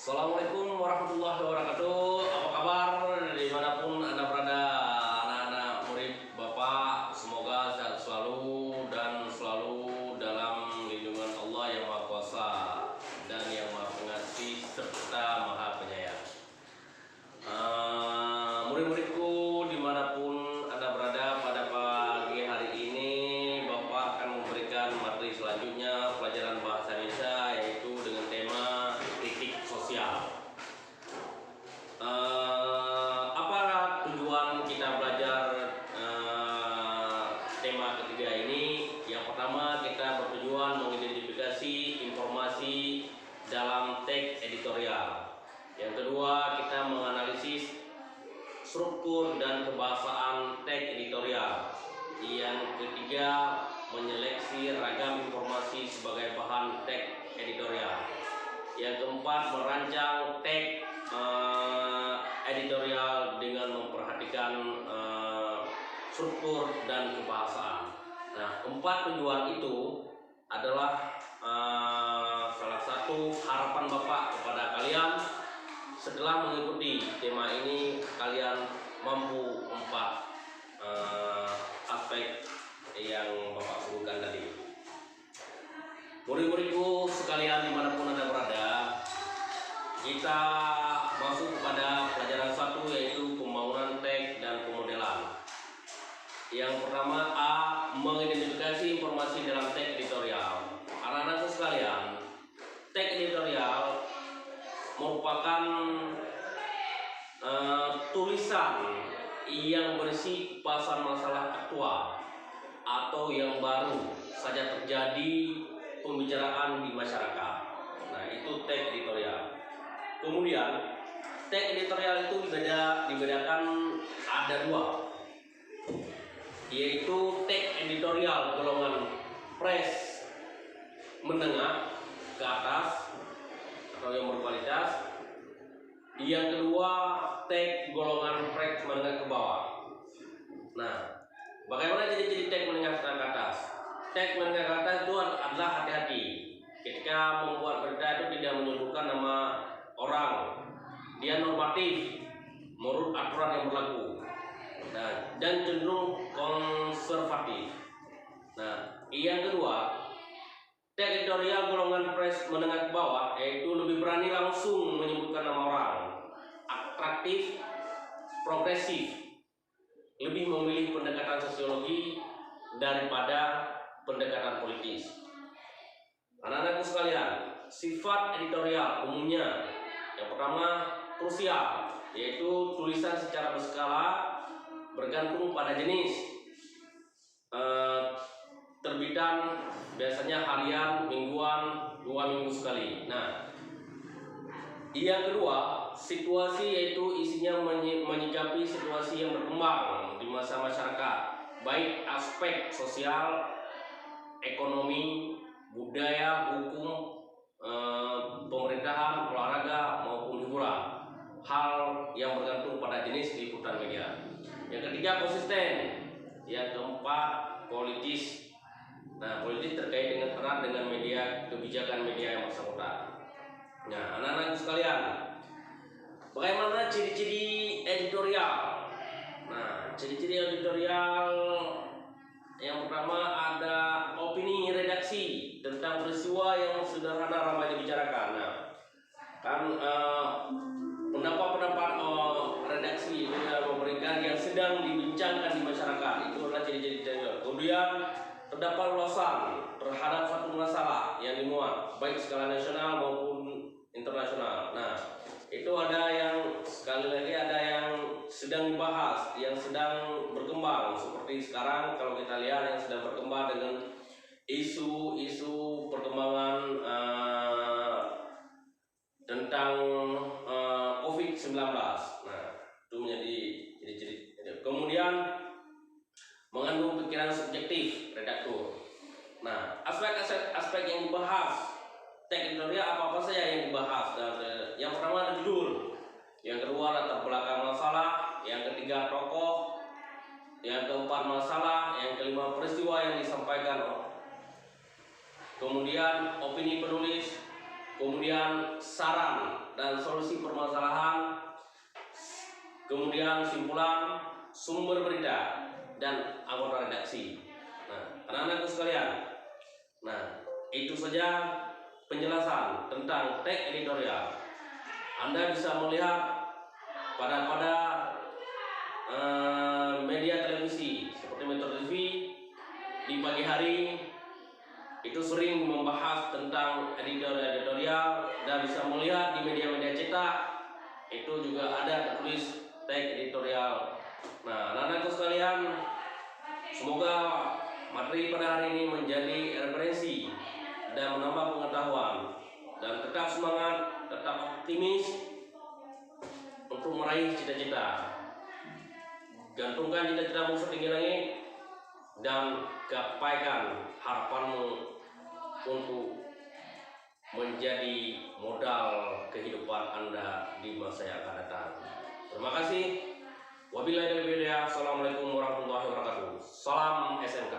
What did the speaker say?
Assalamualaikum warahmatullahi wabarakatuh. Apa kabar dimanapun Anda berada, anak-anak murid Bapak? Semoga sehat selalu dan selalu dalam lindungan Allah yang Maha Kuasa dan yang Maha Pengasih serta Maha Penyayang. Murid-muridku dimanapun Anda berada, pada pagi hari ini Bapak akan memberikan materi selanjutnya pelajaran bahasa Indonesia, yaitu dengan tema kritik sosial. Apa tujuan kita belajar tema ketiga ini? Yang pertama, kita bertujuan mengidentifikasi informasi dalam teks editorial. Yang kedua, kita menganalisis struktur dan kebahasaan teks editorial. Yang ketiga, menyeleksi ragam informasi sebagai bahan teks editorial. Yang keempat, merancang teks editorial dengan memperhatikan struktur dan kebahasaan. Nah, empat tujuan itu adalah salah satu harapan Bapak kepada kalian. Setelah mengikuti tema ini, kalian mampu empat aspek yang Bapak sebutkan tadi. Murid-muridku sekalian dimanapun Anda berada, kita masuk kepada pelajaran 1, yaitu pembangunan teks dan pemodelan. Yang pertama, A. Mengidentifikasi informasi dalam teks editorial. Anak-anakku sekalian, teks editorial merupakan tulisan yang berisi kupasan masalah aktual atau yang baru saja terjadi pembicaraan di masyarakat. Nah, itu teks editorial. Kemudian teks editorial itu dibedakan ada dua, yaitu teks editorial golongan press menengah ke atas atau yang berkualitas. Yang kedua, teks golongan press menengah ke bawah. Nah, bagaimana ciri-ciri teks menengah ke atas? Teks menengah ke atas itu adalah hati-hati. Ketika membuat berita itu tidak menyebutkan nama orang, dia normatif menurut aturan yang berlaku, dan cenderung konservatif. Nah, yang kedua, teks editorial golongan press menengah ke bawah, yaitu lebih berani langsung menyebutkan nama orang, atraktif, progresif, lebih memilih pendekatan sosiologi daripada pendekatan politis. Anak-anakku sekalian, sifat editorial umumnya, yang pertama, krusial, yaitu tulisan secara berskala bergantung pada jenis. Terbitan biasanya harian, mingguan, 2 minggu sekali. Nah, yang kedua, situasi, yaitu isinya menyikapi situasi yang berkembang di masa masyarakat, baik aspek sosial, ekonomi, budaya, hukum, pemerintahan, olahraga maupun hiburan, hal yang bergantung pada jenis liputan media. Yang ketiga, konsisten. Yang keempat, politis. Nah, politis terkait dengan erat dengan media, kebijakan media yang bersangkutan. Nah, anak-anak sekalian, bagaimana ciri-ciri editorial? Nah, ciri-ciri editorial yang pertama, ada opini redaksi tentang peristiwa yang sederhana ramai dibicarakan. Nah, kan pendapat-pendapat redaksi itu memberikan yang sedang dibincangkan di masyarakat, itu adalah ciri-ciri editorial. Kemudian terdapat ulasan terhadap satu masalah yang dimuat, baik skala nasional maupun internasional. Nah, itu ada yang, sekali lagi, ada yang sedang dibahas, yang sedang berkembang. Seperti sekarang kalau kita lihat yang sedang berkembang dengan isu-isu perkembangan tentang COVID-19. Nah, itu menjadi ciri-ciri. Kemudian mengandung pikiran subjektif redaktur. Nah, aspek yang dibahas teks editorial apa saja yang dibahas? Yang pertama ada judul, yang kedua latar belakang masalah, yang ketiga tokoh, yang keempat masalah, yang kelima peristiwa yang disampaikan, kemudian opini penulis, kemudian kemudian saran dan solusi permasalahan, kemudian simpulan, sumber berita, dan anggota redaksi. Nah, anak-anakku sekalian, nah itu saja penjelasan tentang tag editorial. Anda bisa melihat pada media televisi seperti Metro TV di pagi hari itu sering membahas tentang editorial, dan bisa melihat di media-media cetak itu juga ada tertulis tag editorial. Nah, anak-anakku sekalian, semoga materi pada hari ini menjadi referensi dan menambah pengetahuan, dan tetap semangat, tetap optimis untuk meraih cita-cita. Gantungkan cita-citamu setinggi langit dan gapaikan harapanmu untuk menjadi modal kehidupan Anda di masa yang akan datang. Terima kasih. Wabillahi taufiq wal hidayah. Assalamualaikum warahmatullahi wabarakatuh. Salam SMK.